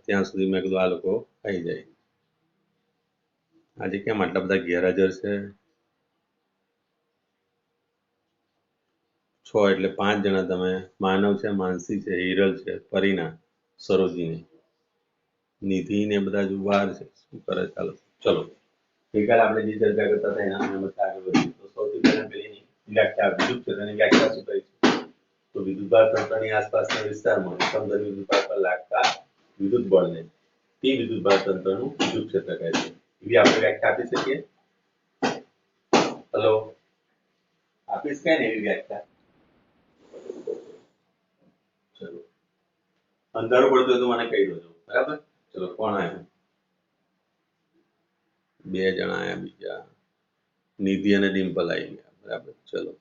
ત્યાં સુધી મેં કીધું આ લોકો આવી જાય. આજે કેમ આટલા બધા ગેરહાજર છે? 6 એટલે 5 જણા તમે. માનવ છે, માનસી છે, હિરલ છે, પરીના, સરોજીની, નિધિ ને બધા જ વાર છે. શું કરે? ચાલો ચલો ગઈકાલે આપણે જે ચર્ચા કરતા હતા એના અમે આગળ વધીએ. તો સૌથી પહેલા પેલી વ્યાખ્યા વિદ્યુત ક્ષેત્રની વ્યાખ્યા શું કરી છે? તો વિદ્યુતભાર તંત્રની આસપાસના વિસ્તારમાં એકંદર વિદ્યુતભાર પર લાગતા વિદ્યુત બળને તે વિદ્યુતભાર તંત્રનું વિદ્યુત ક્ષેત્ર કહે છે. એવી આપણે વ્યાખ્યા આપી શકીએ? હલો, આપી શકાય ને એવી વ્યાખ્યા? ચલો અંધારું પડતું હોય તો મને કહી દેજો, બરાબર? ચલો કોણ આવ્યું? 2 જણા આવ્યા બીજા, નિધિ અને ડિમ્પલ આવી ગયા, બરાબર? ચલો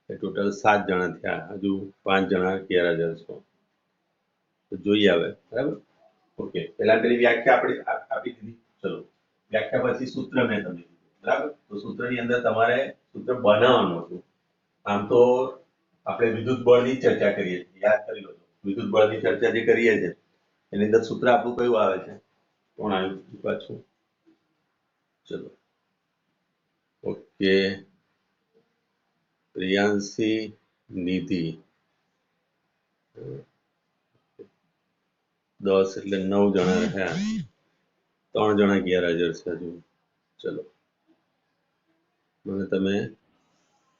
એ ટોટલ 7 જણા થયા. હજુ 5 જણા ગેરહાજર છો. તો જોઈએ હવે, બરાબર? ઓકે, પહેલા પેલી વ્યાખ્યા આપણે આપી દીધી. ચલો વ્યાખ્યા પછી સૂત્ર મેં તમને કીધું, બરાબર? તો સૂત્રની અંદર તમારે સૂત્ર બનાવવાનું હતું. આમ તો આપણે વિદ્યુત બળની ચર્ચા કરીએ છીએ, યાદ કરી લો. વિદ્યુત બળની ચર્ચા જે કરીએ છીએ એની અંદર સૂત્ર આપણું કયું આવે છે? કોણ આવ્યું પાછું? ચલો ઓકે, પ્રિયાંશી, નિધિ, 10 એટલે 9 જણા રહ્યા. 3 જણા ગેરહાજર છે હજુ. ચલો મને તમે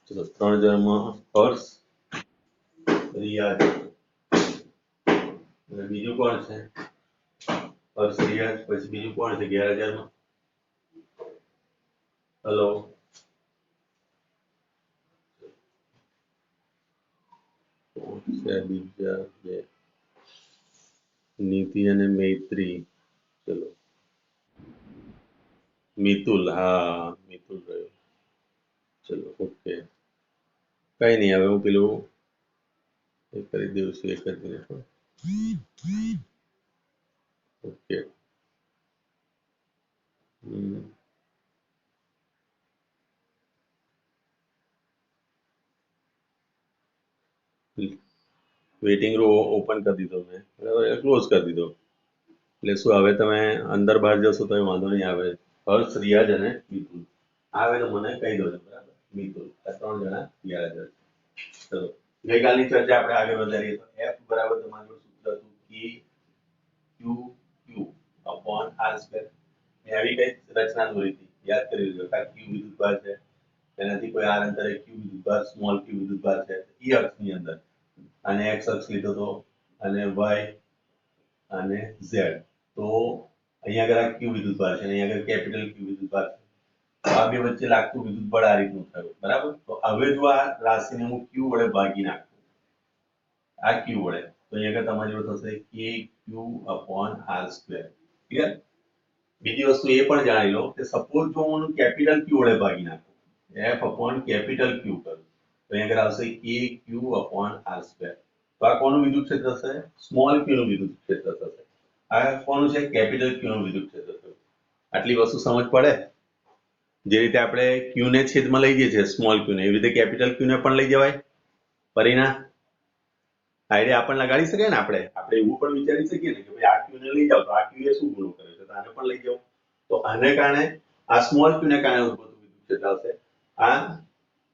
ચલો 3 જણામાં હર્ષ, રિયાજ અને બીજું કોણ છે? હર્ષ, રિયાજ, પછી બીજું કોણ છે ગેરહાજરમાં? હલો, બીજા બે નિધિ અને મૈત્રી. ચલો મિતુલ, હા મિતુલ રહ્યો. ચલો ઓકે, કઈ નહીં. હવે હું પેલું એ કરી દઉં છું. એક જ મિનિટ. ઓકે, વેઇટિંગ રૂમ ઓપન કરી દીધો મેં, બરાબર? ક્લોઝ કરી દીધો. એટલે શું હવે તમે અંદર બહાર જશો તો વાંધો નહીં આવે. હર્ષ, રિયાજ અને મિતુલ આવે તો મને કહી દો, બરાબર? મિતુલ, આ 3 જણા ગેરહાજર. ચલો ગઈકાલની ચર્ચા આપણે આગળ વધારીએ. તો F બરાબર તમારું સૂત્ર હતું કે Q Q upon R square. મેં આવી કઈ રચના દોરી હતી, યાદ કરી લેજો. કે Q વિદ્યુતભાર છે, તેનાથી કોઈ R અંતરે Q વિદ્યુતભાર, સ્મોલ Q વિદ્યુતભાર છે E અક્ષની અંદર, અને X અક્ષ લીધો તો, અને Y અને Z. તો અહીંયા આગળ આ Q વિદ્યુતભાર છે અને અહીંયા આગળ કેપિટલ Q વિદ્યુતભાર છે. આ બે વચ્ચે લાગતું વિદ્યુત બળ આ રીતનું થયું, બરાબર? તો હવે જો આ રાશિને હું Q વડે ભાગી નાખું, આ Q વડે, તો અહીંયા આગળ તમારી જોડે થશે KQ upon R square. Clear? બીજી વસ્તુ એ પણ જાણી લો કે સપોઝ જો હું કેપિટલ Q વડે ભાગી નાખું, F upon કેપિટલ Q કરું, તો અહીંયા આગળ આવશે KQ upon R સ્ક્વેર. તો આ કોનું વિદ્યુત ક્ષેત્ર થશે? સ્મોલ Q નું વિદ્યુત ક્ષેત્ર થશે. આ કોનું છે? કેપિટલ Q નું વિદ્યુત ક્ષેત્ર થશે. આટલી વસ્તુ સમજ પડે? જે રીતે આપણે Q ને છેદમાં લઈ જઈએ છીએ, સ્મોલ Q ને, એવી રીતે કેપિટલ Q ને પણ લઈ જવાય. પરીના આઈડિયા આપણને લગાડી શકે ને? આપણે એવું પણ વિચારી શકીએ ને કે ભાઈ આ Q ને લઈ જાવ તો આ Q એ શું ગુનો કરે છે, તો આને પણ લઈ જાવ. તો આને કારણે આ સ્મોલ Q ને કારણે ઉદ્ભવતું વિદ્યુત ક્ષેત્ર આવશે, આ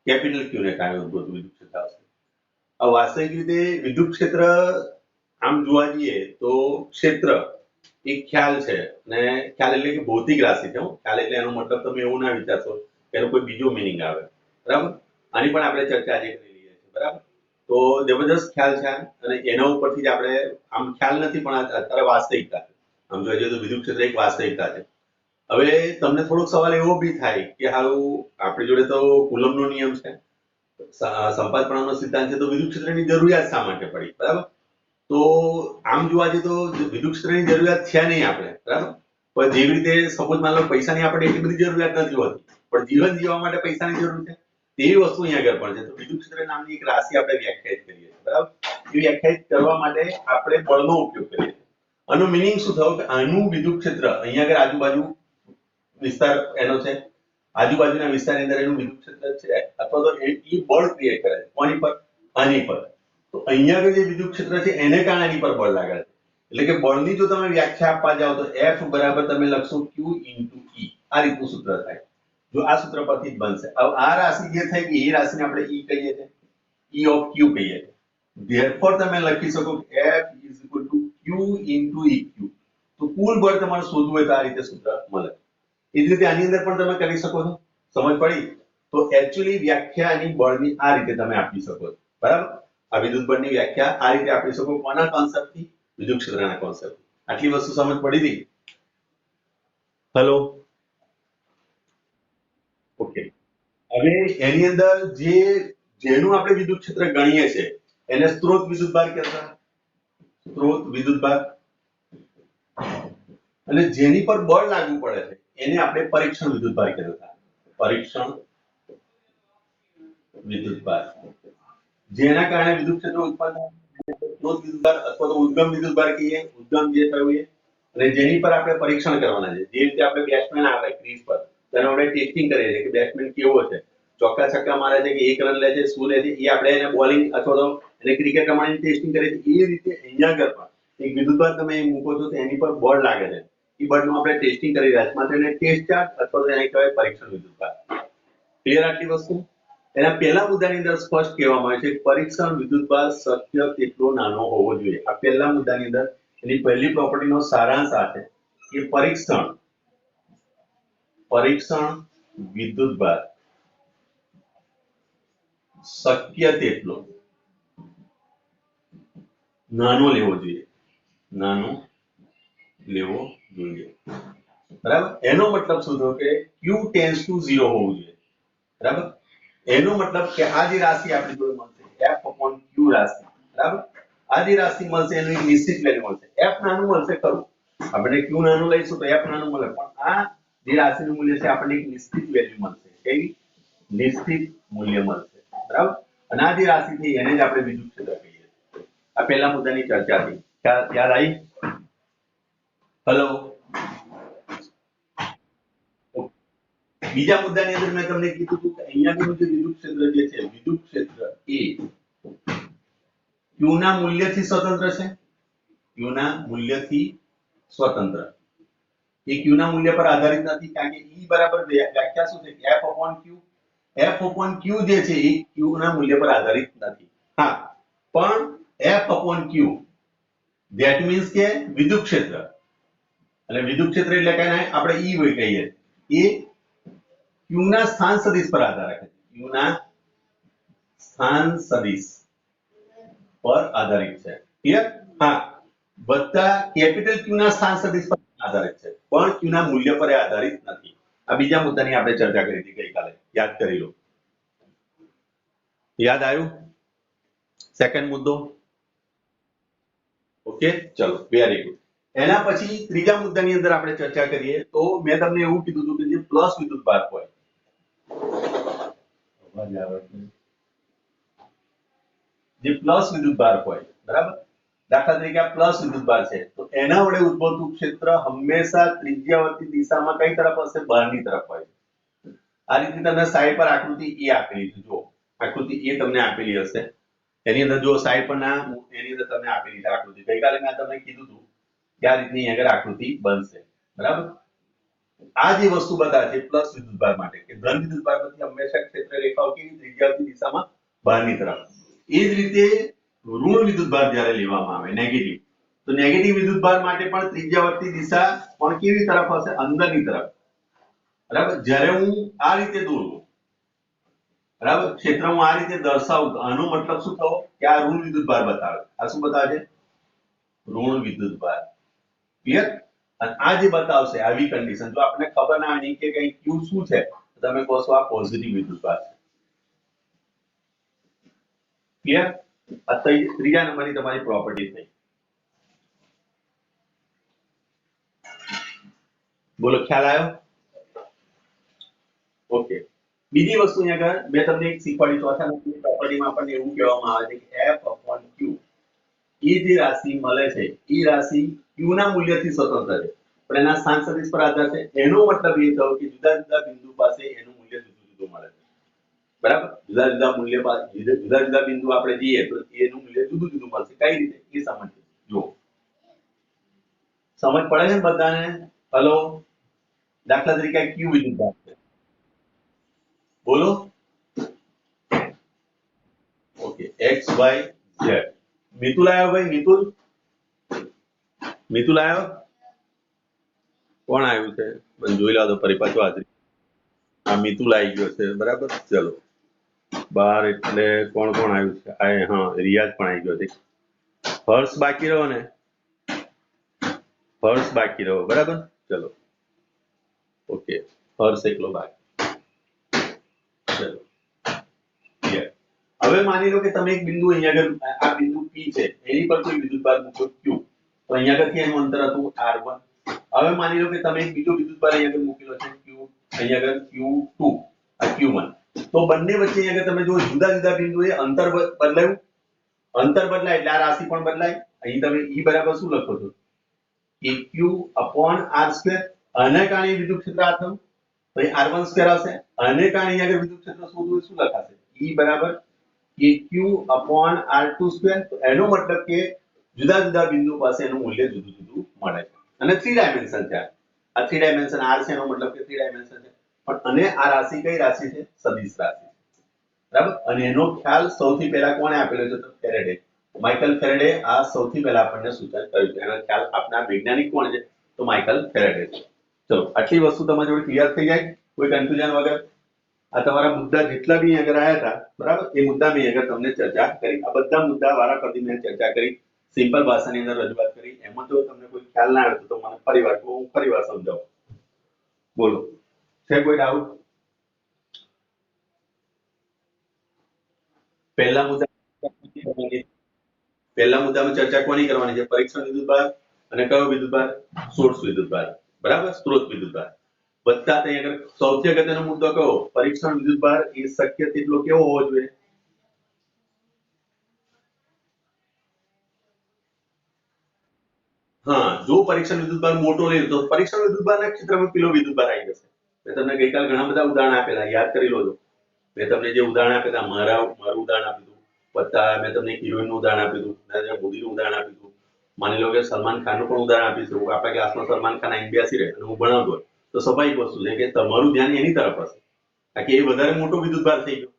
કેપિટલ Q ને કારણે ઉદ્ભવતું વિદ્યુત ક્ષેત્ર આવશે. આ વાસ્તવિક રીતે વિદ્યુત ક્ષેત્ર આમ જોવા જઈએ તો ક્ષેત્ર એક ખ્યાલ છે, અને ખ્યાલ એટલે કે ભૌતિક રાશિ છે. ખ્યાલ એટલે એનો મતલબ તમે એવું ના વિચારશો કે એનો કોઈ બીજો મિનિંગ આવે, બરાબર? આની પણ આપણે ચર્ચા આજે કરી લઈએ છીએ, બરાબર? તો જબરદસ્ત ખ્યાલ છે અને એના ઉપરથી જ આપણે, આમ ખ્યાલ નથી પણ અત્યારે વાસ્તવિકતા છે. આમ જોવા જઈએ તો વિદ્યુત ક્ષેત્ર એક વાસ્તવિકતા છે. હવે તમને થોડોક સવાલ એવો બી થાય કે હારું આપણી જોડે તો કુલમનો નિયમ છે, સંપાતપણાનો સિદ્ધાંત છે, તો વિદ્યુત ક્ષેત્રની જરૂરિયાત શા માટે પડી, બરાબર? તો આમ જોવા જઈએ તો વિદ્યુત ક્ષેત્રની જરૂરિયાત છે નહીં આપણે, બરાબર? પણ જેવી રીતે સપોઝ માની લો પૈસાની આપણે એટલી બધી જરૂરિયાત નથી હોતી, પણ જીવન જીવવા માટે પૈસાની જરૂર છે, તેવી વસ્તુ અહીંયા આગળ પણ છે. તો વિદ્યુત ક્ષેત્ર નામની એક રાશિ આપણે વ્યાખ્યાયિત કરીએ છીએ, બરાબર? એ વ્યાખ્યાયિત કરવા માટે આપણે બળનો ઉપયોગ કરીએ છીએ. આનો મિનિંગ શું થયો કે આનું વિદ્યુત ક્ષેત્ર અહીંયા આગળ આજુબાજુ વિસ્તાર એનો છે, આજુબાજુના વિસ્તારની અંદર એનું વિદ્યુત ક્ષેત્ર છે, અથવા તો એ બળ ક્રિએટ કરે છે. કોની પર? આની પર. તો અહીંયા આગળ જે વિદ્યુત ક્ષેત્ર છે એને કારણે આની પર બળ લાગે છે. એટલે કે બળની જો તમે વ્યાખ્યા આપવા જાઓ તો F બરાબર તમે લખશો Q into E. આ રીતનું સૂત્ર થાય. જો આ સૂત્ર પરથી જ બનશે. હવે આ રાશિ જે થઈ ગઈ એ રાશિને આપણે E કહીએ છીએ. E of Q કહીએ છીએ. Therefore તમે લખી શકો F is equal to Q into EQ. તો કુલ બળ તમારે શોધવું હોય તો આ રીતે સૂત્ર મળે. એ જ રીતે આની અંદર પણ તમે કરી શકો છો. સમજ પડી? તો એક્ચ્યુઅલી વ્યાખ્યા એની બળની આ રીતે તમે આપી શકો છો. બરાબર? આ વિદ્યુત બળની વ્યાખ્યા આ રીતે આપી શકો. કોના કોન્સેપ્ટથી? વિદ્યુત ક્ષેત્રના કોન્સેપ્ટ. આટલી વસ્તુ સમજ પડી હતી? Hello, okay. હવે એની અંદર જેનું આપણે વિદ્યુત ક્ષેત્ર ગણીએ છીએ એને સ્ત્રોત વિદ્યુતભાર કહેતા. સ્ત્રોત વિદ્યુતભાર. અને જેની પર બળ લાગુ પડે છે એને આપણે પરીક્ષણ વિદ્યુતભાર કહેતા. પરીક્ષણ વિદ્યુતભાર. જેના કારણે વિદ્યુત ક્ષેત્ર ઉત્પન્ન થાય સ્ત્રોત વિદ્યુતભાર અથવા તો ઉદ્ગમ વિદ્યુતભાર કહીએ. ઉદ્ગમ જે થયું એ અને જેની પર આપણે પરીક્ષણ કરવાના છે. જે રીતે આપણે બેટ્સમેન આવે ક્રીઝ પર તેનો આપણે ટેસ્ટિંગ કરીએ છીએ કે બેટ્સમેન કેવો છે, ચોક્કા છક્કા મારે છે કે એક રન લે છે, શું લે છે, એ આપણે એને બોલિંગ અથવા તો એને ક્રિકેટ રમવાની ટેસ્ટિંગ કરીએ છીએ. એ રીતે અહીંયા આગળ પણ એક વિદ્યુતભાર તમે મૂકો છો તો એની પર બળ લાગે છે. એ બળનું આપણે ટેસ્ટિંગ કરી રહ્યા છીએ. માટે એને ટેસ્ટ ચાર્જ અથવા તો એને કહેવાય પરીક્ષણ વિદ્યુતભાર. ક્લિયર આટલી વસ્તુ? એના પહેલા મુદ્દાની અંદર સ્પષ્ટ કહેવામાં આવે છે કે પરીક્ષણ વિદ્યુતભાર શક્ય તેટલો નાનો હોવો જોઈએ. આ પહેલા મુદ્દાની અંદર એની પહેલી પ્રોપર્ટીનો સારાંશ આ છે કે પરીક્ષણ વિદ્યુતભાર શક્ય તેટલો નાનો લેવો જોઈએ. નાનો લેવો જોઈએ. બરાબર? એનો મતલબ શું થયો કે Q tends to 0 હોવું જોઈએ. બરાબર? એનો મતલબ કે આ જે રાશિ આપણી જોડે મળશે F upon Q રાશિ. બરાબર? આ જે રાશિ મળશે એનું એક નિશ્ચિત વેલ્યુ મળશે. F નાનું મળશે ખરું. આપણે Q નાનું લઈશું તો F નાનું મળે, પણ આ જે રાશિનું મૂલ્ય છે આપણને એક નિશ્ચિત વેલ્યુ મળશે. કેવી? નિશ્ચિત મૂલ્ય મળશે. બરાબર? અને આ જે રાશિ છે એને જ આપણે વિદ્યુત ક્ષેત્ર કહીએ. આ પહેલા મુદ્દાની ચર્ચા થઈ. યાદ આવી? હેલો, બીજા મુદ્દાની અંદર મેં તમને કીધું હતું કે અહીંયાનું જે વિદ્યુત ક્ષેત્ર જે છે વિદ્યુત ક્ષેત્ર એ Q ના મૂલ્યથી સ્વતંત્ર છે. Q ના મૂલ્યથી સ્વતંત્ર. એ Q ના મૂલ્ય પર આધારિત નથી, કારણ કે E બરાબર વ્યાખ્યા શું છે F upon Q. F upon Q જે છે એ Q ના મૂલ્ય પર આધારિત નથી. હા, પણ F upon Q that means કે વિદ્યુત ક્ષેત્ર, અને વિદ્યુત ક્ષેત્ર એટલે કે આપણે E હોય કહીએ, એ Q ના સ્થાન સદિશ પર આધાર રાખે છે. Q ના સ્થાન સદિશ પર આધારિત છે. ક્લિયર? હા, બધા કેપિટલ Q ના સ્થાન સદિશ પર આધારિત છે, પણ Q ના મૂલ્ય પર આધારિત નથી. આ બીજા મુદ્દાની આપણે ચર્ચા કરી હતી ગઈકાલે. યાદ કરી લો. યાદ આવ્યું? સેકન્ડ મુદ્દો. ઓકે, ચલો, વેરી ગુડ. એના પછી ત્રીજા મુદ્દાની અંદર આપણે ચર્ચા કરીએ તો મેં તમને એવું કીધું હતું કે જે પ્લસ વિદ્યુતભાર હોય, જે પ્લસ વિદ્યુતભાર હોય, બરાબર? દાખલા તરીકે આ પ્લસ વિદ્યુતભાર છે તો એના વડે ઉદ્ભવતું ક્ષેત્ર હંમેશા ત્રિજ્યાવર્તી દિશામાં કઈ તરફ હશે? બહારની તરફ હોય. આ રીતે તમને સાઈડ પર આકૃતિ એ આપેલી છે. જો આકૃતિ એ તમને આપેલી હશે, એની અંદર જો સાઈડ પર ના એની અંદર તમને આપેલી છે આકૃતિ. ગઈકાલે મેં તમને કીધું હતું કે આ રીતની આગળ આકૃતિ બનશે. બરાબર? આ જે વસ્તુ બતાવે છે પ્લસ વિદ્યુતભાર માટે કે ધન વિદ્યુતભાર પછી હંમેશા ક્ષેત્ર રેખાઓ કેવી ત્રિજ્યાવર્તી દિશામાં બહારની તરફ. એ જ રીતે ઋણ વિદ્યુતભાર જ્યારે લેવામાં આવે નેગેટિવ, તો નેગેટિવ વિદ્યુતભાર માટે પણ ત્રિજ્યાવર્તી દિશા પણ કેવી તરફ હશે? અંદરની તરફ. બરાબર? જ્યારે હું આ રીતે દોરું, બરાબર, ક્ષેત્ર હું આ રીતે દર્શાવું તો આનો મતલબ શું થયો કે આ ઋણ વિદ્યુતભાર બતાવે. આ શું બતાવે છે? ઋણ વિદ્યુતભાર. ક્લિયર? અને આ જે બતાવશે આવી કન્ડિશન, જો આપણને ખબર ના હોય કે કઈ Q શું છે તો તમે કહો છો આ પોઝિટિવ વિદ્યુતભાર છે. ક્લિયર? આ ત્રીજા નંબરની તમારી પ્રોપર્ટી થઈ. બોલો, ખ્યાલ આવ્યો? ઓકે. બીજી વસ્તુ અહીંયા આગળ મેં તમને એક શીખવાડી. ચોથા નંબરની પ્રોપર્ટીમાં આપણને એવું કહેવામાં આવે છે કે F upon Q, એ જે રાશિ મળે છે એ રાશિ Q ના મૂલ્યથી સ્વતંત્ર છે, પણ એના સ્થાન સદિશ પર આધાર છે. એનો મતલબ એ થયો કે જુદા જુદા બિંદુ પાસે એનું મૂલ્ય જુદું જુદું મળે છે. બરાબર? જુદા જુદા મૂલ્ય પાસે જુદા જુદા બિંદુ આપણે જઈએ તો એનું મૂલ્ય જુદું જુદું મળશે. કઈ રીતે એ સમજીએ. જો સમજ પડે છે ને બધાને? હલો, દાખલા તરીકે ક્યુ વિદ્યુતભાર છે, બોલો. Okay, x y z. Mitul આવ્યો ભાઈ? મિતુલ આવ્યો? કોણ આવ્યું છે? મને જોઈ લો તો ફરી પાછું હાજરી. આ મિતુલ આવી ગયો છે, બરાબર. ચલો, 12 એટલે કોણ કોણ આવ્યું છે? હા, રિયાઝ પણ આવી ગયો છે. હર્ષ બાકી રહ્યો ને? હર્ષ બાકી રહ્યો, બરાબર. ચલો, ઓકે, હર્ષ એકલો બાકી. ચલો, હવે માની લો કે તમે એક બિંદુ અહીંયા આગળ, આ બિંદુ P છે, એની પર કોઈ વિદ્યુતભાર મૂકો Q. તો અહીંયા આગળથી એનું અંતર હતું R1. હવે માની લો કે તમે એક બીજો વિદ્યુતભાર અહીંયા આગળ મૂકેલો છે Q, અહીંયા આગળ Q2, આ Q1. તો બંને વચ્ચે અહીંયા આગળ તમે જો જુદા જુદા બિંદુએ અંતર બદલાયું, અંતર બદલાય એટલે આ રાશિ પણ બદલાય. અહીં તમે E બરાબર શું લખો છો? EQ/R². આને કારણે વિદ્યુત ક્ષેત્ર આ થયું, તો અહીં R1² આવશે. આને કારણે અહીંયા આગળ વિદ્યુત ક્ષેત્ર શોધવું, શું લખાશે? E બરાબર EQ/R2². તો એનો મતલબ કે જુદા જુદા બિંદુ પાસે એનું મૂલ્ય જુદું જુદું મળે છે. અને 3 ડાયમેન્શન છે. આ 3 ડાયમેન્શન R છે, એનો મતલબ કે 3 ડાયમેન્શન છે. પણ અને આ રાશિ કઈ રાશિ છે? સદિશ રાશિ, બરાબર. અને એનો ખ્યાલ સૌથી પહેલા કોણે આપેલો છે? તો ફેરેડે, માઇકલ ફેરેડે આ સૌથી પહેલા આપણને સૂચન કર્યું છે. એનો ખ્યાલ આપના વૈજ્ઞાનિક કોણ છે? તો માઇકલ ફેરેડે છે. ચલો, આટલી વસ્તુ તમારી જોડે ક્લિયર થઈ જાય, કોઈ કન્ફ્યુઝન વગર? આ તમારા મુદ્દા જેટલા બી આગળ આવ્યા હતા, બરાબર, એ મુદ્દા મેં આગળ તમને ચર્ચા કરી. આ બધા મુદ્દા વારાફરતી મેં ચર્ચા કરી, સિમ્પલ ભાષાની અંદર રજૂઆત કરી. એમાં જો તમને કોઈ ખ્યાલ ના આવે તો મને ફરીવાર કહો, હું ફરીવાર સમજાવું. બોલો, છે કોઈ ડાઉટ? પહેલા મુદ્દામાં ચર્ચા કોની કરવાની છે? પરીક્ષણ વિદ્યુતભાર અને કયો વિદ્યુતભાર? સોર્સ વિદ્યુતભાર, બરાબર, સ્ત્રોત વિદ્યુતભાર. બધા ત્યાં આગળ સૌથી અગત્યનો મુદ્દો કયો? પરીક્ષણ વિદ્યુતભાર એ શક્ય તેટલો કેવો હોવો જોઈએ? હા, જો પરીક્ષણ વિદ્યુતભાર મોટો લે તો પરીક્ષણ વિદ્યુતભારના ક્ષેત્રમાં પેલો વિદ્યુતભાર આવી જશે. મેં તમને ગઈકાલ ઘણા બધા ઉદાહરણ આપેલા, યાદ કરી લો છો. મેં તમને જે ઉદાહરણ આપેલા, મારું ઉદાહરણ આપ્યું હતું, બધા મેં તમને હિરોઈનનું ઉદાહરણ આપ્યું હતું, નરેન્દ્ર મોદીનું ઉદાહરણ આપ્યું હતું. માની લો કે સલમાન ખાનનું પણ ઉદાહરણ આપીશું. આપણા ક્લાસમાં સલમાન ખાન આઈને બેસી રહે અને હું ભણાવતો હોય તો સ્વાભાવિક વસ્તુ છે કે તમારું ધ્યાન એની તરફ હશે, કારણ કે એ વધારે મોટો વિદ્યુતભાર થઈ ગયો,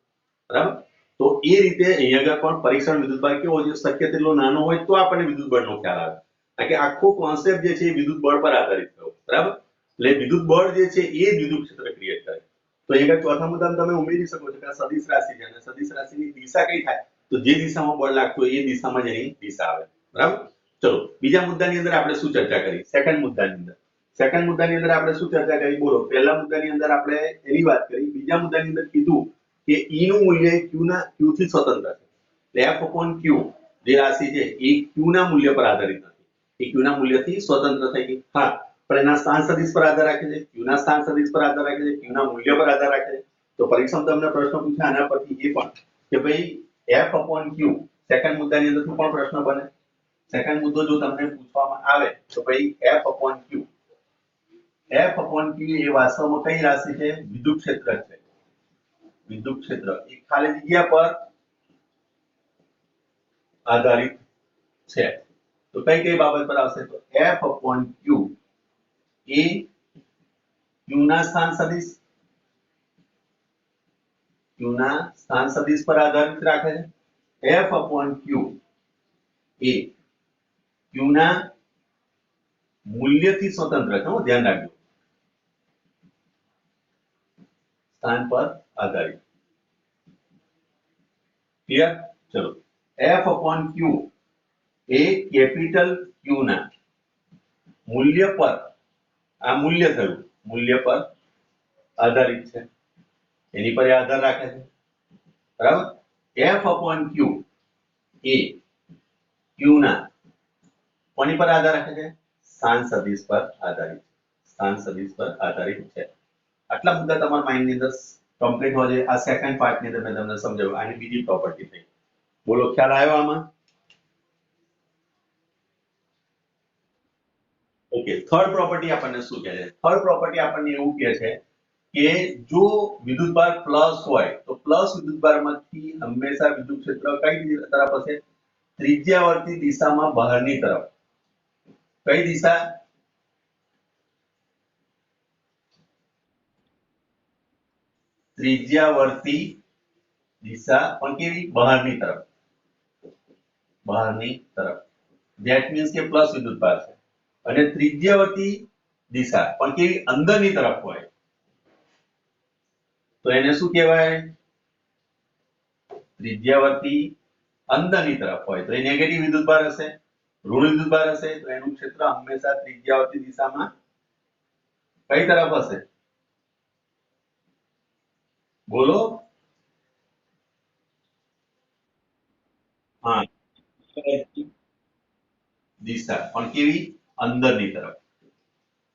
બરાબર. તો એ રીતે અહીંયા આગળ પણ પરીક્ષણ વિદ્યુતભાર કેવો છે? શક્ય તેટલો નાનો હોય તો આપણને વિદ્યુતબળનો ખ્યાલ આવે. કારણ કે આખો કોન્સેપ્ટ જે છે એ વિદ્યુત બળ પર આધારિત થયો, બરાબર. એટલે વિદ્યુત બળ જે છે એ વિદ્યુત ક્ષેત્ર ક્રિએટ કરે. તો અહીંયા ચોથા મુદ્દામાં તમે ઉમેરી શકો છો કે આ સદિશ રાશિ છે અને સદિશ રાશિની દિશા કઈ થાય? તો જે દિશામાં બળ લાગતું હોય એ દિશામાં જ એની દિશા આવે, બરાબર. ચલો, બીજા મુદ્દાની અંદર આપણે શું ચર્ચા કરી? સેકન્ડ મુદ્દાની અંદર આપણે શું ચર્ચા કરી? બોલો. પહેલા મુદ્દાની અંદર આપણે એની વાત કરી. બીજા મુદ્દાની અંદર કીધું કે E નું મૂલ્ય Q થી સ્વતંત્ર છે. F/Q જે રાશિ છે એ Q ના મૂલ્ય પર આધારિત નથી, એ Q ના મૂલ્યથી સ્વતંત્ર થઈ ગઈ. હા, પણ એના સ્થાન સદિશ પર આધાર રાખે છે, Q ના સ્થાન સદિશ પર આધાર રાખે છે, Q ના મૂલ્ય પર આધાર રાખે છે. તો પરીક્ષામાં તમને પ્રશ્ન પૂછે આના પરથી એ પણ કે ભાઈ F/Q, સેકન્ડ મુદ્દાની અંદર શું પણ પ્રશ્ન બને? સેકન્ડ મુદ્દો જો તમને પૂછવામાં આવે તો ભાઈ F/Q એ વાસ્તવમાં કઈ રાશિ છે? વિદ્યુત ક્ષેત્ર છે. વિદ્યુત ક્ષેત્ર એ ખાલી જગ્યા પર આધારિત છે. તો કઈ કઈ બાબત પર આવશે? તો F/Q એ Q ના સ્થાન સદિશ પર આધારિત રાખે છે. F/Q એ Q ના મૂલ્યથી સ્વતંત્ર છે. ધ્યાન રાખજો, સ્થાન પર આધારિત. ક્લિયર? ચલો, F/Q એ કેપિટલ Q ના મૂલ્ય પર, આ મૂલ્ય થયું, મૂલ્ય પર આધારિત છે, એની પર આધાર રાખે છે, બરાબર. F/Q એ Q ના કોની પર આધાર રાખે છે? સ્થાન સદિશ પર આધારિત, સ્થાન સદિશ પર આધારિત છે. આટલા મુદ્દા તમારા માઇન્ડ ની અંદર કમ્પ્લીટ હોય છે. આ સેકન્ડ પાર્ટ ની અંદર મેં તમને સમજાવ્યું. આની બીજી પ્રોપર્ટી થઈ. બોલો, ખ્યાલ આવ્યો આમાં? ઓકે, થર્ડ પ્રોપર્ટી આપણને શું કહે છે? થર્ડ પ્રોપર્ટી આપણને એવું કહે છે કે જો વિદ્યુતભાર પ્લસ હોય તો પ્લસ વિદ્યુતભારમાંથી હંમેશા વિદ્યુત ક્ષેત્ર કઈ તરફ હશે? ત્રિજ્યાવર્તી દિશામાં બહારની તરફ. કઈ દિશા? ત્રિજ્યાવર્તી દિશા પણ કેવી બહારની તરફ, બહારની તરફ ધેટ મીન્સ કે પ્લસ વિદ્યુતભાર છે અને ત્રિજ્યાવર્તી દિશા પણ કેવી અંદરની તરફ હોય તો એને શું કહેવાય ત્રિજ્યાવર્તી અંદરની તરફ હોય તો એ નેગેટિવ વિદ્યુતભાર હશે ઋણ વિદ્યુતભાર હશે તો એનું ક્ષેત્ર હંમેશા ત્રિજ્યાવર્તી દિશામાં કઈ તરફ હશે બોલો હા દિશા પણ કેવી અંદરની તરફ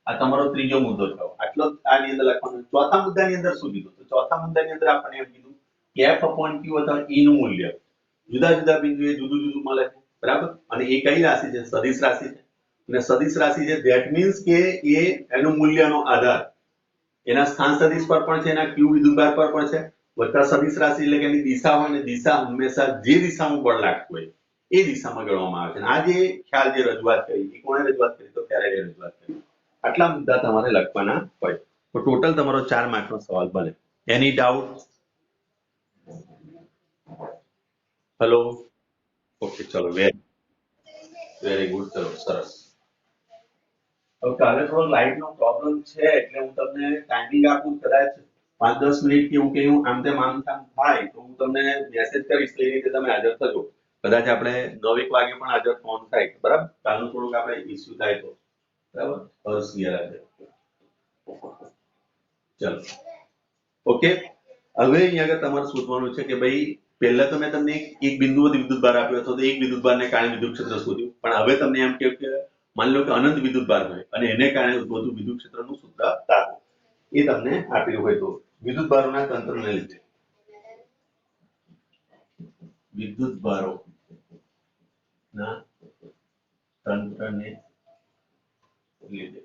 આ તમારો ત્રીજો મુદ્દો થયો આટલો આની અંદર લખવાનું ચોથા મુદ્દાની અંદર શું કીધું તો ચોથા મુદ્દાની અંદર આપણે એમ કીધું કે f/q અથવા e નું મૂલ્ય જુદા જુદા બિંદુએ જુદું જુદું મળે છે બરાબર અને એ કઈ રાશિ છે સદિશ રાશિ છે અને સદિશ રાશિ છે ધેટ મીન્સ કે એ એનું મૂલ્યનો આધાર એના સ્થાન સદિશ પર પણ છે એના q વિદ્યુતભાર પર પણ છે વત્તા સદિશ રાશિ એટલે કે એની દિશા હોય ને દિશા હંમેશા જે દિશામાં બળ લાગતું હોય એ દિશામાં ગણવામાં આવે છે અને આ જે ખ્યાલ જે રજૂઆત કરી એ કોણે રજૂઆત કરી તો ફેરાડે રજૂઆત કરી આટલા મુદ્દા તમારે લખવાના હોય તો ટોટલ તમારો 4 માર્કનો સવાલ બને એની ડાઉટ હેલો ઓકે ચલો વેરી ગુડ ચલો સરસ હવે કાલે થોડો લાઇટનો પ્રોબ્લેમ છે એટલે હું તમને ટાઈમિંગ આપું કદાચ 5-10 મિનિટ કે હું આમ તેમ થાય તો હું તમને મેસેજ કરીશ તો એ રીતે તમે હાજર થજો કદાચ આપણે 9 વાગે પણ હાજર થવાનું થાય બરાબર કાલનું થોડુંક આપણે ઇસ્યુ થાય તો બરાબર હર્ષ ગેરહાજર ચલો ઓકે હવે અહીંયા આગળ તમારે શોધવાનું છે કે ભાઈ પહેલા તો મેં તમને એક બિંદુથી વિદ્યુતભાર આપ્યો હતો તો એક વિદ્યુતભારને કારણે વિદ્યુત ક્ષેત્ર શોધ્યું પણ હવે તમને એમ કહ્યું કે માની લો કે અનંત વિદ્યુતભાર હોય અને એને કારણે ઉદ્ભવતું વિદ્યુત ક્ષેત્રનું સૂત્ર તાકો એ તમને આપ્યું હોય તો વિદ્યુતભારોના તંત્રને લીધે વિદ્યુતભારોના તંત્રને લીધે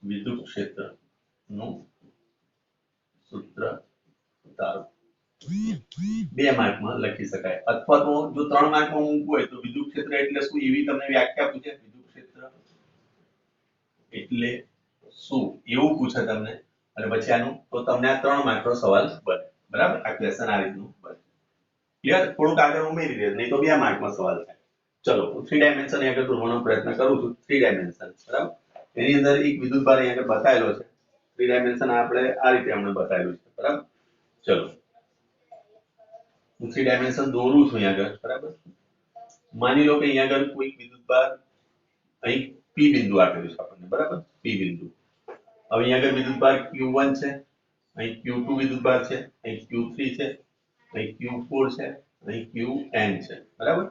વિદ્યુત ક્ષેત્રનું સૂત્ર તારો 2 માર્કમાં લખી શકાય અથવા તો જો 3 માર્કમાં મૂકવું હોય તો વિદ્યુત ક્ષેત્ર એટલે શું એવી તમને વ્યાખ્યા પૂછે વિદ્યુત ક્ષેત્ર એટલે શું એવું પૂછે તમને અને પછી આનું તો તમને આ 3 માર્કનો સવાલ બને બરાબર આ ક્વેશ્ચન આ રીતનું બને ક્લિયર થોડુંક આગળ ઉમેરી દે નહીં તો 2 માર્કમાં સવાલ થાય ચલો હું 3 ડાયમેન્શન આગળ દોરવાનો પ્રયત્ન કરું છું 3 ડાયમેન્શન બરાબર એની અંદર એક વિદ્યુતભાર અહીં આગળ બતાવેલો છે 3 ડાયમેન્શન આપણે આ રીતે હમણાં બતાવેલું છે બરાબર ચલો હું 3 ડાયમેન્શન દોરું છું અહીં આગળ બરાબર માની લો કે અહીં આગળ કોઈ વિદ્યુતભાર અહીં p બિંદુ આપેલું છે આપણને બરાબર p બિંદુ હવે અહીં આગળ વિદ્યુતભાર q1 છે અહીં q2 વિદ્યુતભાર છે અહીં q3 છે અહીં q4 છે અહીં qn છે બરાબર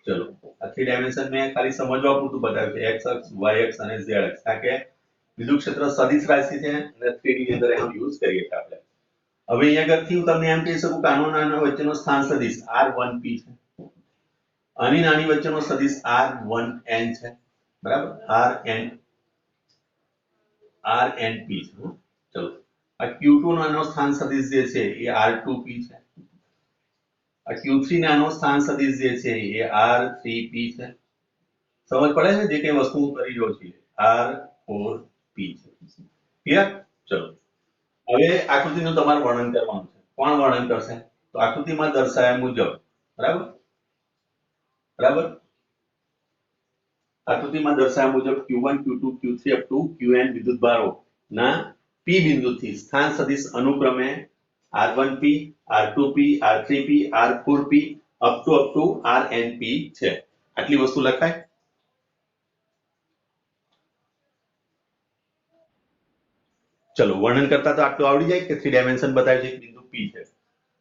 ચલો આ 3 ડાયમેન્શન મેં ખાલી સમજવા પૂરતું બતાવ્યું છે x અક્ષ y અક્ષ અને z અક્ષ કારણ કે વિદ્યુત ક્ષેત્ર સદિશ રાશિ છે અને 3D ની અંદર એનો યુઝ કરીએ છીએ આપણે હવે અહીંયા આગળથી હું તમને એમ કહી શકું કે આનો નાનો વચ્ચેનો સ્થાન સદિશ r1p છે આની નાની વચ્ચેનો સદિશ r1n છે બરાબર rnp છે ચલો આ q2 નાનો સ્થાન સદિશ જે છે એ r2p છે આ q3 નાનો સ્થાન સદિશ જે છે એ r3p છે સમજ પડે છે જે કઈ વસ્તુ હું કરી રહ્યો છું r4p છે ક્લિયર ચલો હવે આકૃતિનું તમારે વર્ણન કરવાનું છે કોણ વર્ણન કરશે તો આકૃતિમાં દર્શાવ્યા મુજબ બરાબર બરાબર આકૃતિમાં દર્શાવ્યા મુજબ q1 q2 q3 up to qn વિદ્યુતભારો ના p બિંદુથી સ્થાન સદિશ અનુક્રમે r1p r2p r3p r4p up to rnp છે આટલી વસ્તુ લખાય ચલો વર્ણન કરતા તો આટલું આવડી જાય કે 3 ડાયમેન્શન બતાવે છે બિંદુ p છે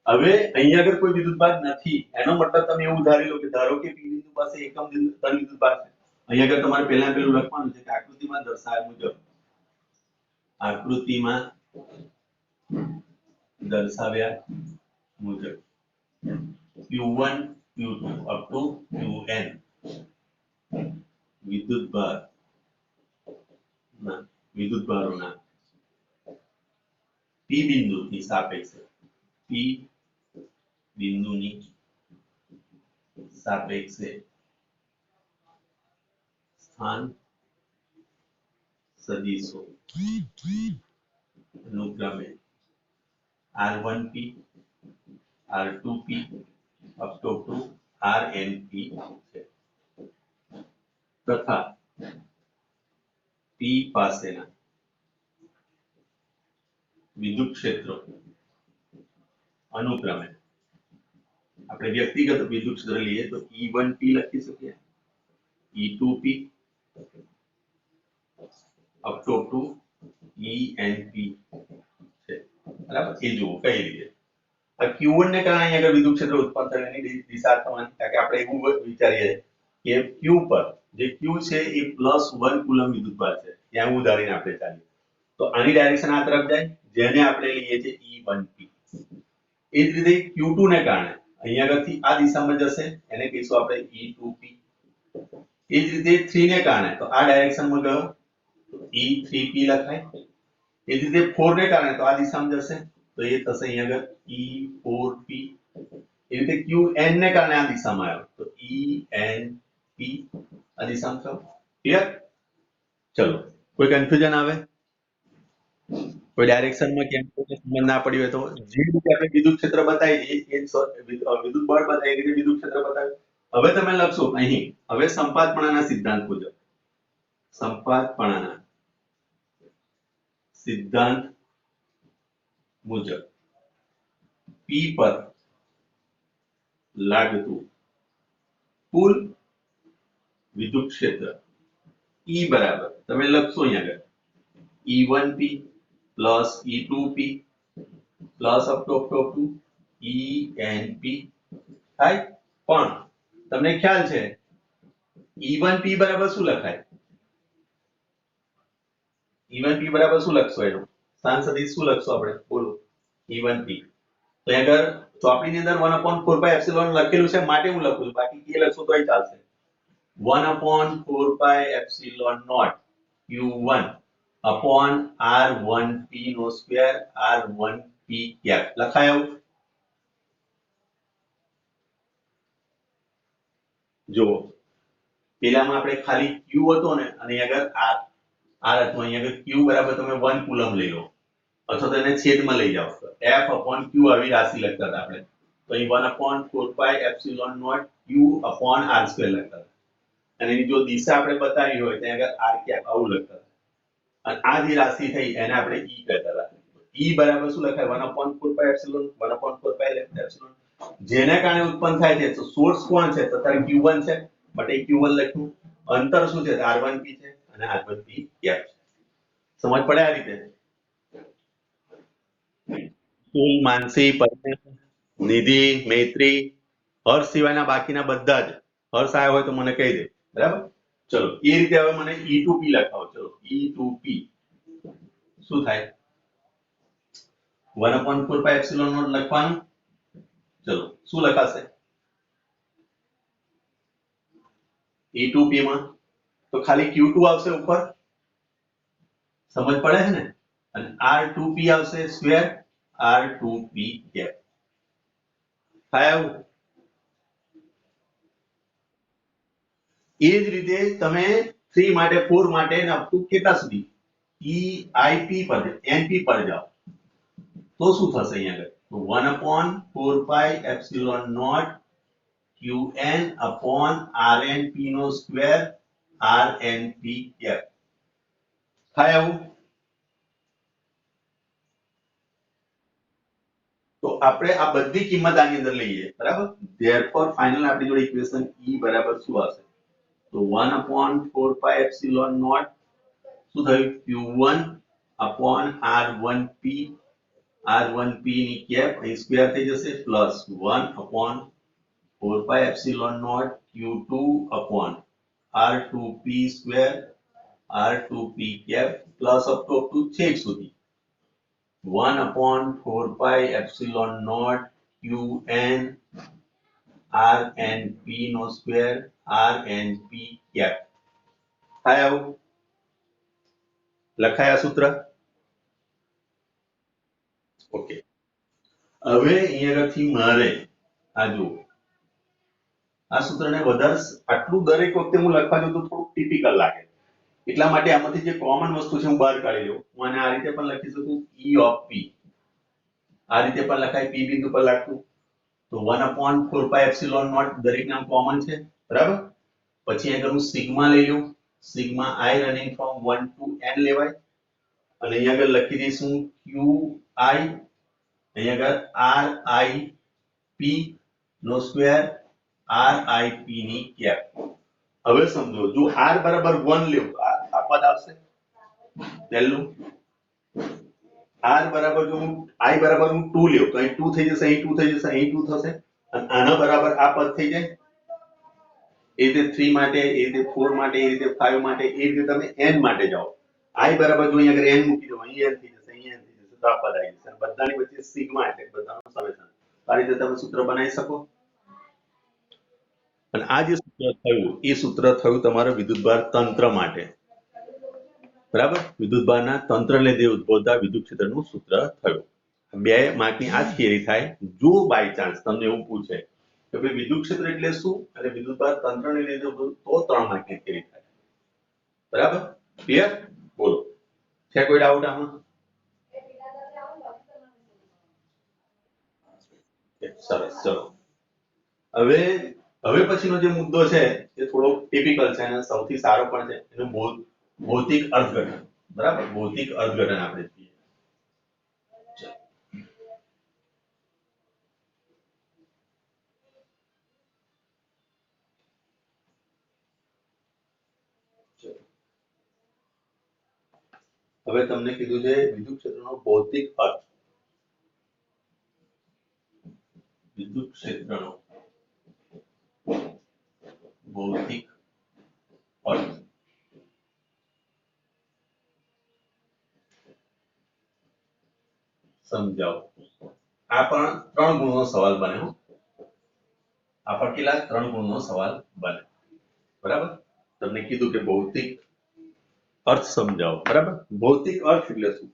હવે અહીંયા આગળ કોઈ વિદ્યુતભાર નથી એનો મતલબ તમે એવું ધારી લો કે ધારો કે p બિંદુ પાસે એકમ ધન વિદ્યુતભાર છે અહીંયા આગળ તમારે પહેલા પેલું લખવાનું છે કે આકૃતિમાં દર્શાવ્યા મુજબ q1 q2 up to qn વિદ્યુતભારોના p બિંદુની સાપેક્ષે p બિંદુની સાપેક્ષે સ્થાન સદિશો અનુક્રમે R1P, R2P up to RNP છે તથા P પાસેના વિદ્યુત ક્ષેત્રો અનુક્રમે આપણે વ્યક્તિગત વિદ્યુત ક્ષેત્ર લઈએ તો E1P લખી શકીએ, E2P up to ENP છે બરાબર. એ જુઓ કઈ રીતે આ Q1 ને કારણે અહીં આગળ વિદ્યુત ક્ષેત્ર ઉત્પન્ન થયું એની દિશા થવાની, કારણ કે આપણે એવું વિચારીએ કે Q પર જે Q છે એ +1 કુલમ વિદ્યુતભાર છે, ત્યાં એવું ધારીને આપણે ચાલીએ તો આની ડાયરેક્શન આ તરફ જાય, જેને આપણે લઈએ છીએ E1P. એ જ રીતે Q2 ને કારણે અહીંયા આગળથી આ દિશામાં જશે, એને કહીશું આપણે E2P. એ જ રીતે 3 ને કારણે તો આ ડાયરેક્શનમાં ગયો E3P લખાય. એ જ રીતે 4 ને કારણે તો આ દિશામાં જશે તો એ થશે અહીંયા આગળ E4P. એ રીતે Qn ને કારણે આ દિશામાં આવ્યો તો ENP આ દિશામાં થયો. ક્લિયર? ચલો, કોઈ કન્ફ્યુઝન આવે? કોઈ ડાયરેક્શનમાં કેમ સમજ ના પડી હોય તો જે રીતે આપણે વિદ્યુત ક્ષેત્ર બતાવી એ વિદ્યુત બળ બતાવી એ રીતે વિદ્યુત ક્ષેત્ર બતાવ્યું. હવે તમે લખશો અહીં, હવે સંપાતપણાના સિદ્ધાંત મુજબ, સંપાતપણાના સિદ્ધાંત મુજબ P પર લાગતું કુલ વિદ્યુત ક્ષેત્ર E બરાબર તમે લખશો અહીંયા આગળ E1P plus E2P plus up to ENP થાય. પણ તમને ખ્યાલ છે E1P બરાબર શું લખાય? E1P બરાબર શું લખશો? એનું સ્થાન સદિશ શું લખશો આપણે? બોલો. E1P તો આગળ ચોપડીની અંદર 1/4π લખેલું છે માટે હું લખું છું, બાકી કે લખશો તોય ચાલશે. 1/4πε0 Q1 upon R1P નો સ્ક્વેર R1P કેપ લખાય આવું? જો પેલામાં આપણે ખાલી Q હતો ને અને આગળ R હતું, અહીંયા આગળ Q બરાબર તમે 1 કુલમ લઈ લો અથવા તો એને છેદમાં લઈ જાઓ તો F/Q આવી રાશિ લખતા હતા આપણે તો અહીં 1/4πε0 Q/R² લખતા હતા અને એની જો દિશા આપણે બતાવી હોય ત્યાં આગળ R કેપ આવું લખતા હતા અને આ જે રાશિ થઈ એને આપણે E કહેતા હતા. E બરાબર શું લખાય? 1/4πε જેને કારણે ઉત્પન્ન થાય છે તો સોર્સ કોણ છે? તો તારે Q1 છે માટે Q1 લખ્યું. અંતર શું છે? R1P છે અને R1P કેપ છે. સમજ પડે આ રીતે? કુલ, માનસી, નિધિ, મૈત્રી, હર્ષ સિવાયના બાકીના બધા જ હર્ષ આવ્યો હોય તો મને કહી દે. બરાબર? ચલો એ રીતે હવે મને E2P લખાવો. ચલો E2P શું થાય? 1/4πε0 લખવાનું. ચલો શું લખાશે E2P માં? તો ખાલી Q2 આવશે ઉપર, સમજ પડે છે ને? અને R2P આવશે સ્ક્વેર R2P કેપ થાય આવું. એ જ રીતે તમે 3 માટે 4 માટે ને અપ ટુ કેટલા સુધી EIP પર NP પર જાઓ તો શું થશે? અહીંયા આગળ 1/4πε0 Qn upon RNP નો સ્ક્વેર RNP કેપ થાય આવું. તો આપણે આ બધી કિંમત આની અંદર લઈએ. બરાબર? ધેરફોર ફાઇનલ આપણી જોડે ઇક્વેશન E બરાબર શું આવશે? તો 1/4πε0 શું થયું? Q1 upon R1P ની કેપ અહીં સ્ક્વેર થઈ જશે plus 1/4πε0 Q2 upon R2P square R2P cap plus up to છેક સુધી 1/4πε0 Qn RNP નો સ્ક્વેર RNP કેપ થાય આવું. લખાયા સૂત્ર? ઓકે. હવે અહીંયાથી મારે આ જો આ સૂત્રને વધારે આટલું દરેક વખતે હું લખવા જઉં તો થોડું ટિપિકલ લાગે, એટલા માટે આમાંથી જે કોમન વસ્તુ છે હું બહાર કાઢી લઉં. હું આને આ રીતે પણ લખી શકું E of P. આ રીતે પણ લખાય, પી બિંદુ પર લાગતું તો 1/4πε0 દરેક નામ કોમન છે, બરાબર. પછી આગળ હું સિગ્મા લઈ લઉં, sigma I running from 1 to n લેવાય, અને અહીંયા આગળ લખી દઈશું ક્યુ આઈ, અહીંયા આગળ આર આઈ પી નો સ્ક્વેર, આર આઈ પી ની કેપ. હવે સમજો, જો r બરાબર 1 લ્યો તો આ પદ આવશે પહેલું. r બરાબર જો હું i બરાબર હું 2 લ્યો તો અહીં 2 થઈ જશે, અહીં 2 થઈ જશે, અહીં 2 થશે, અને આના બરાબર આ પદ થઈ જાય. એ રીતે 3 માટે, એ રીતે 4 માટે, એ રીતે 5 માટે, એ રીતે તમે n માટે જાઓ. i બરાબર જો અહીંયા આગળ n મૂકી દો, અહીં n થઈ જશે, અહીં n થઈ જશે, તો આ પદ આવી જશે. બધાની વચ્ચે સિગ્મા એટલે બધાનો સમેશન. આ રીતે તમે સૂત્ર બનાવી શકો. અને આ જે સૂત્ર થયું એ સૂત્ર થયું તમારા વિદ્યુતભાર તંત્ર માટે, બરાબર. વિદ્યુતભારના તંત્રને જે ઉદ્ભવતા વિદ્યુત ક્ષેત્રનું સૂત્ર થયું. 2 માર્કની આ થિયરી થાય જો બાય ચાન્સ તમને એવું પૂછે કે ભાઈ વિદ્યુત ક્ષેત્ર એટલે શું અને વિદ્યુતભાર તંત્રને લીધે તો 3 માર્કની થિયરી થાય, બરાબર. ક્લિયર? બોલો, છે કોઈ ડાઉટ આમાં? સરસ, ચલો. હવે પછીનો જે મુદ્દો છે એ થોડો ટિપિકલ છે અને સૌથી સારો પણ છે, એનું ભૌતિક અર્થઘટન, બરાબર. ભૌતિક અર્થઘટન આપણે કહીએ. હવે તમને કીધું છે વિદ્યુત ક્ષેત્રનો ભૌતિક અર્થ. વિદ્યુત ક્ષેત્રનો ભૌતિક અર્થ. સમજાવો. આ પણ 3 ગુણનો સવાલ બને. આ પણ કેટલા? 3 ગુણનો સવાલ બને, બરાબર. તમને કીધું કે ભૌતિક અર્થ સમજાવો, બરાબર. ભૌતિક અર્થ એટલે શું?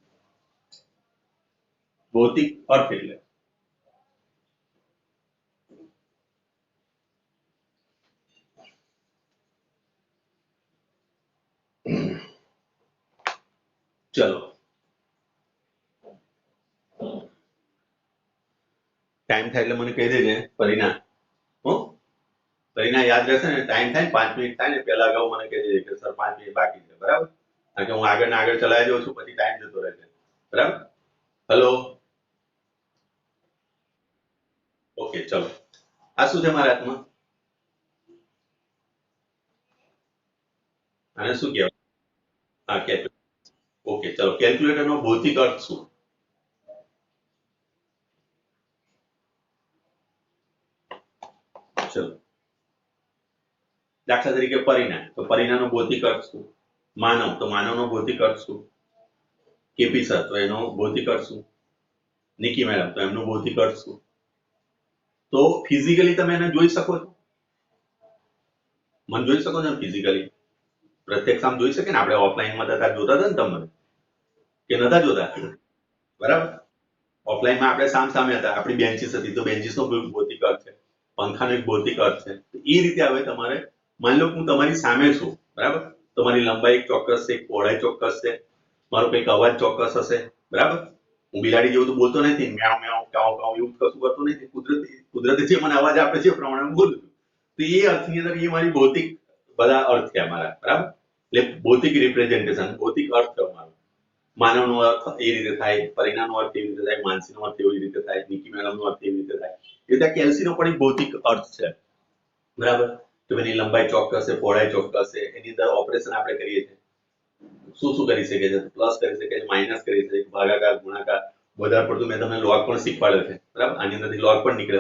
ભૌતિક અર્થ એટલે ચલો ટાઈમ થાય એટલે મને કહી દેજે પરિણામ. હો, પરિણામ યાદ રહેશે ને? ટાઈમ થાય 5 મિનિટ થાય ને પહેલા અગાઉ મને કહી દેજે કે સર 5 મિનિટ બાકી છે, બરાબર. કારણ કે હું આગળ ને આગળ ચલાવી દઉં છું, પછી ટાઈમ જતો રહેશે, બરાબર. હેલો, ઓકે, ચલો. આ શું છે મારા હાથમાં? આને શું કહેવાય? હા, કેલ્ક્યુલેટર. ઓકે, ચલો. કેલ્ક્યુલેટરનો ભૌતિક અર્થ શું? ચલો, દાખલા તરીકે પરિણામ, તો પરિણામનો ભૌતિક અર્થ શું? માનવ, તો માનવનો ભૌતિક અર્થ શું? કેપી સર, તો એનો ભૌતિક અર્થ શું? નિકી મેડમ, તો એમનો ભૌતિક અર્થ શું? તો ફિઝિકલી તમે એને જોઈ શકો છો? મને જોઈ શકો છો ફિઝિકલી? પ્રત્યક્ષ આમ જોઈ શકે ને? આપણે ઓફલાઈનમાં હતા જોતા હતા ને તમને, કે નતા જોતા? બરાબર. ઓફલાઈનમાં આપણે સામે હતા, આપણી બેન્ચીસ હતી, તો બેન્ચીસનો ભૌતિક અર્થ છે, પંખાનો એક ભૌતિક અર્થ છે. એ રીતે હવે તમારે માની લો હું તમારી સામે છું, બરાબર. તમારી લંબાઈ એક ચોક્કસ છે, પહોળાઈ ચોક્કસ છે, મારો કંઈક અવાજ ચોક્કસ હશે, બરાબર. હું બિલાડી જેવું તો બોલતો નથી, મ્યાઉ મ્યાઉ કાઉ કાઉ એવું કશું કરતો નથી. કુદરતી જે મને અવાજ આપે છે એ પ્રમાણે હું બોલું છું. તો એ અર્થની અંદર એ મારી ભૌતિક બધા અર્થ છે મારા, બરાબર. એટલે ભૌતિક રિપ્રેઝન્ટેશન, ભૌતિક અર્થ છે મારો. માનવનો અર્થ એ રીતે થાય, પરિણામનો અર્થ એવી રીતે થાય, માનસીનો અર્થ એવી રીતે થાય, નિકી મેડમનો અર્થ એવી રીતે થાય. એ રીતે કેલ્સીનો પણ એક ભૌતિક અર્થ છે, બરાબર. તો એની લંબાઈ ચોક્કસ છે, પહોળાઈ ચોક્કસ છે, એની અંદર ઓપરેશન આપણે કરીએ છીએ. શું શું કરી શકે છે? પ્લસ કરી શકે છે, માઇનસ કરી શકે છે, ભાગાકાર, ગુણાકાર. વધારે પડતું મેં તમને લોગ પણ શીખવાડ્યો છે, બરાબર. આની અંદરથી લોગ પણ નીકળે.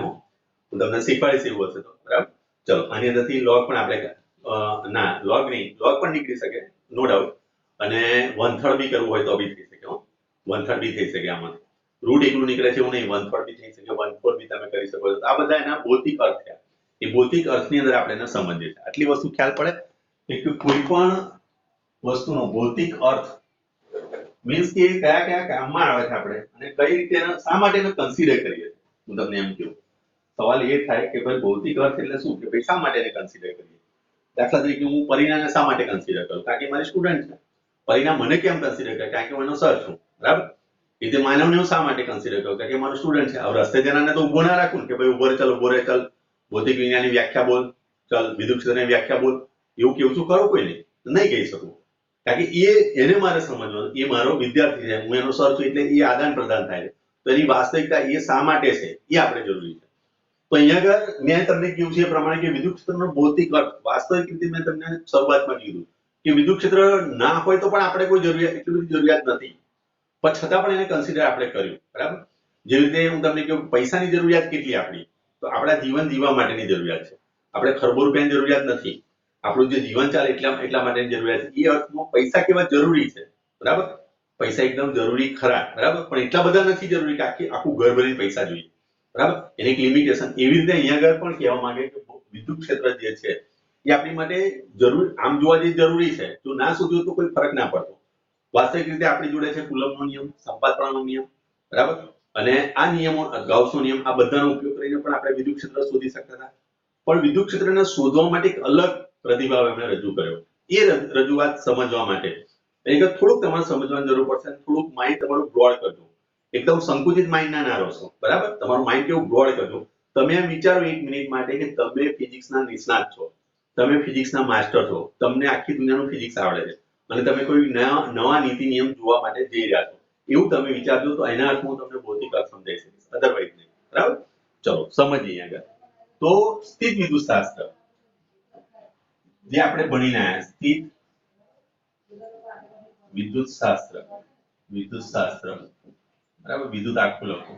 હું તમને શીખવાડીશ એવું હશે તો, બરાબર. ચલો, આની અંદરથી લોગ પણ આપણે ના, લોગ નહીં, લોગ પણ નીકળી શકે, નો ડાઉટ. અને 1/3 બી કરવું હોય તો બી થઈ શકે. 1/3 બી થઈ શકે આમાં. રૂટ એકલું નીકળે છે એવું નહીં, 1/3 બી થઈ શકે, 1/4 બી તમે કરી શકો છો. આ બધા એના ભૌતિક અર્થ છે. એ ભૌતિક અર્થની અંદર આપણે એને સમજીએ છીએ. આટલી વસ્તુ ખ્યાલ પડે કે કોઈ પણ વસ્તુનો ભૌતિક અર્થ મીન્સ કે કયા કયા કામમાં આવે છે આપણે, અને કઈ રીતે શા માટે એને કન્સિડર કરીએ છીએ. હું તમને એમ કહું, સવાલ એ થાય કે ભાઈ ભૌતિક અર્થ એટલે શું, કે ભાઈ શા માટે એને કન્સિડર કરીએ. દાખલા તરીકે હું પરિણામને શા માટે કન્સિડર કરું? કારણ કે મારી સ્ટુડન્ટ છે. પરિણામ મને કેમ કન્સિડર કરે? કારણ કે હું એનો સર છું, બરાબર. એ રીતે માનવને હું શા માટે કન્સિડર કરું કે મારો સ્ટુડન્ટ છે. હવે રસ્તે જનારને તો ઉભો ના રાખું કે ભાઈ ઉભો રહે ચાલ ભૌતિક વિજ્ઞાનની વ્યાખ્યા બોલ, ચાલ વિદ્યુત ક્ષેત્રની વ્યાખ્યા બોલ, એવું કેવું છું ખરું કોઈ નહીં કહી શકું. કારણ કે એને મારે સમજવાનું, એ મારો વિદ્યાર્થી છે, હું એનો સર છું, એટલે એ આદાન પ્રદાન થાય છે. તો એની વાસ્તવિકતા એ શા માટે છે એ આપણે જરૂરી છે. તો અહીંયા આગળ મેં તમને કહ્યું છે એ પ્રમાણે કે વિદ્યુત ક્ષેત્રનો ભૌતિક અર્થ વાસ્તવિક રીતે મેં તમને શરૂઆતમાં કીધું કે વિદ્યુત ક્ષેત્ર ના હોય તો પણ આપણે કોઈ એટલી બધી જરૂરિયાત નથી, પણ છતાં પણ એને કન્સિડર આપણે કર્યું. બરાબર. જેવી રીતે હું તમને કહું પૈસાની જરૂરિયાત કેટલી આપણી, તો આપણા જીવન જીવવા માટેની જરૂરિયાત છે. આપણે ખરબો રૂપિયાની જરૂરિયાત નથી, આપણું જે જીવન ચાલે એટલા માટેની જરૂરિયાત છે. એ અર્થમાં પૈસા કેવા જરૂરી છે. બરાબર. પૈસા એકદમ જરૂરી ખરા, બરાબર, પણ એટલા બધા નથી જરૂરી કે આખું ઘર ભરીને પૈસા જોઈએ. બરાબર. એની એક લિમિટેશન. એવી રીતે અહીંયા આગળ પણ કહેવા માંગે કે વિદ્યુત ક્ષેત્ર જે છે એ આપણી માટે જરૂરી, આમ જોવા જઈએ જરૂરી છે. જો ના શોધ્યું તો કોઈ ફરક ના પડતો. વાસ્તવિક રીતે આપણી જોડે છે કુલમ્બનો નિયમ, સંપાતપણાનો નિયમ, બરાબર, અને આ નિયમો, ગાઉસનો નિયમ, આ બધાનો ઉપયોગ કરીને પણ આપણે વિદ્યુત ક્ષેત્ર શોધી શકતા હતા. પણ વિદ્યુત ક્ષેત્રને શોધવા માટે એક અલગ પ્રતિભાવ એમણે રજૂ કર્યો. એ રજૂઆત સમજવા માટે થોડુંક તમારે સમજવાની જરૂર પડશે. થોડુંક માઇન્ડ તમારું બ્રોડ કરજો. એકદમ સંકુચિત માઇન્ડ ના રહો. બરાબર. તમારું માઇન્ડ કેવું બ્રોડ કરજો. તમે એમ વિચારો 1 મિનિટ માટે કે તમે ફિઝિક્સના નિષ્ણાત છો, તમે ફિઝિક્સના માસ્ટર છો, તમને આખી દુનિયાનું ફિઝિક્સ આવડે છે અને તમે કોઈ નવા નીતિ નિયમ જોવા માટે જઈ રહ્યા છો, એવું તમે વિચારજો. તો એના અર્થમાં હું તમને ભૌતિક અર્થ સમજાવી શકીશ, અધરવાઇઝ નહીં. બરાબર. ચલો સમજીએ આગળ. તો સ્થિત વિદ્યુત શાસ્ત્ર જે આપણે ભણીને આવ્યા, સ્થિત વિદ્યુત શાસ્ત્ર, બરાબર, વિદ્યુત આખું લખો.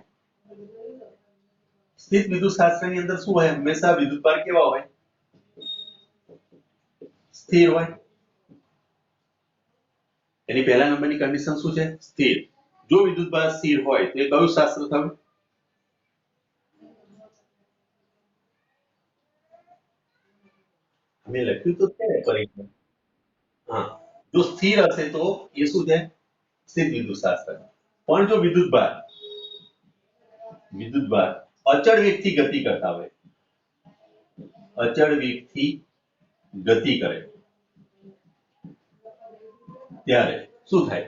સ્થિત વિદ્યુત શાસ્ત્રની અંદર શું હોય? હંમેશા વિદ્યુતભાર કેવા હોય? સ્થિર હોય. એની પહેલા નંબરની કન્ડિશન શું છે? સ્થિર. જો વિદ્યુતભાર સ્થિર હોય તો એ કયું શાસ્ત્ર થયું? મેં લખ્યું તો છે પરીક્ષા. હા, જો સ્થિર હશે તો એ શું છે? સ્થિત વિદ્યુત શાસ્ત્ર. પણ જો વિદ્યુતભાર અચળ વેગથી ગતિ કરતા હોય, અચળ વેગથી ગતિ કરે ત્યારે શું થાય?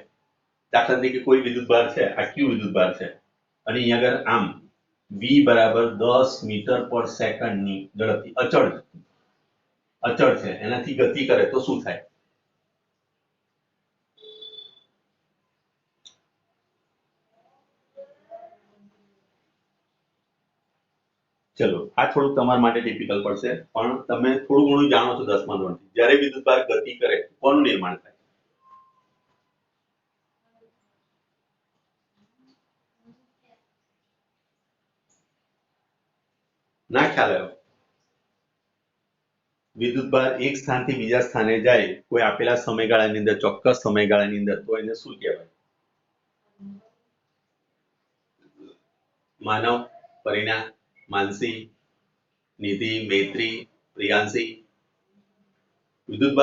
દાખલા તરીકે કોઈ વિદ્યુતભાર છે, આ ક્યુ વિદ્યુતભાર છે, અને અહીંયા આગળ આમ v બરાબર 10 મીટર પર સેકન્ડની ઝડપથી અચળ છે, એનાથી ગતિ કરે તો શું થાય? ચલો, આ થોડુંક તમારા માટે ટિપિકલ પડશે, પણ તમે થોડું ઘણું જાણો છો 10મા ધોરણથી. જ્યારે વિદ્યુતભાર ગતિ કરે કોનું નિર્માણ થાય? ના ખ્યાલ આવ્યો? વિદ્યુતભાર એક સ્થાનથી બીજા સ્થાને જાય કોઈ આપેલા સમયગાળાની અંદર, ચોક્કસ સમયગાળાની અંદર, તો એને શું કહેવાય? માનવ, પરિણા, માનસી, નિધિ, મૈત્રી, પ્રિયાંશી. વિદ્યુતભાર